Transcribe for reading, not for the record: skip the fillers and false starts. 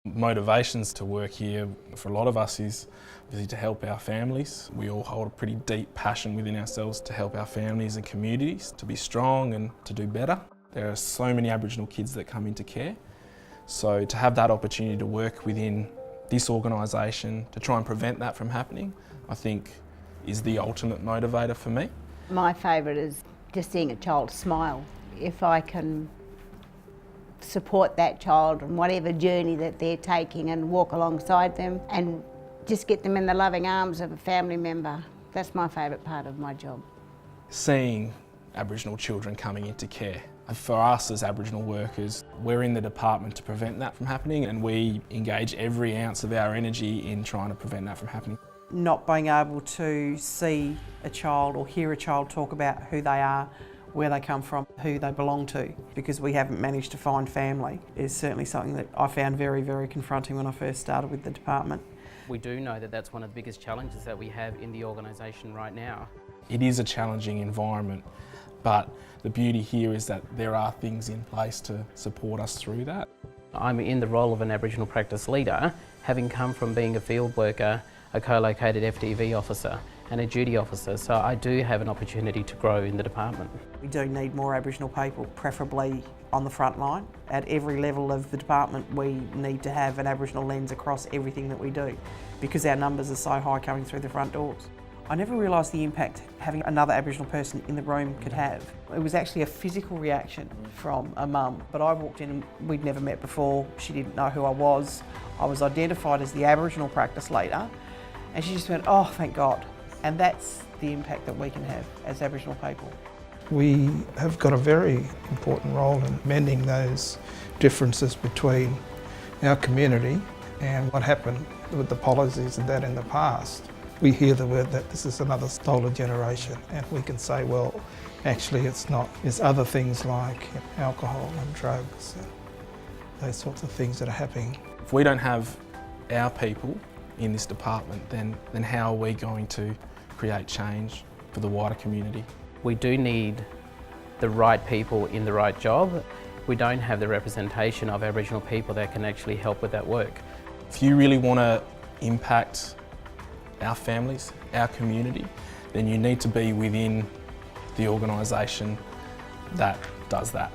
Motivations to work here for a lot of us is obviously to help our families. We all hold a pretty deep passion within ourselves to help our families and communities to be strong and to do better. There are so many Aboriginal kids that come into care, so to have that opportunity to work within this organisation to try and prevent that from happening, I think is the ultimate motivator for me. My favourite is just seeing a child smile. If I can support that child on whatever journey that they're taking and walk alongside them and just get them in the loving arms of a family member, that's my favourite part of my job. Seeing Aboriginal children coming into care. For us as Aboriginal workers, we're in the department to prevent that from happening, and we engage every ounce of our energy in trying to prevent that from happening. Not being able to see a child or hear a child talk about who they are, where they come from, who they belong to, because we haven't managed to find family, is certainly something that I found very, very confronting when I first started with the department. We do know that that's one of the biggest challenges that we have in the organisation right now. It is a challenging environment, but the beauty here is that there are things in place to support us through that. I'm in the role of an Aboriginal practice leader, having come from being a field worker, a co-located FDV officer and a duty officer, so I do have an opportunity to grow in the department. We do need more Aboriginal people, preferably on the front line. At every level of the department we need to have an Aboriginal lens across everything that we do, because our numbers are so high coming through the front doors. I never realised the impact having another Aboriginal person in the room could have. It was actually a physical reaction from a mum, but I walked in and we'd never met before, she didn't know who I was identified as the Aboriginal practice leader, and she just went, oh, thank God. And that's the impact that we can have as Aboriginal people. We have got a very important role in mending those differences between our community and what happened with the policies and that in the past. We hear the word that this is another stolen generation, and we can say, well, actually it's not. There's other things like alcohol and drugs and those sorts of things that are happening. If we don't have our people in this department, then how are we going to create change for the wider community? We do need the right people in the right job. We don't have the representation of Aboriginal people that can actually help with that work. If you really want to impact our families, our community, then you need to be within the organisation that does that.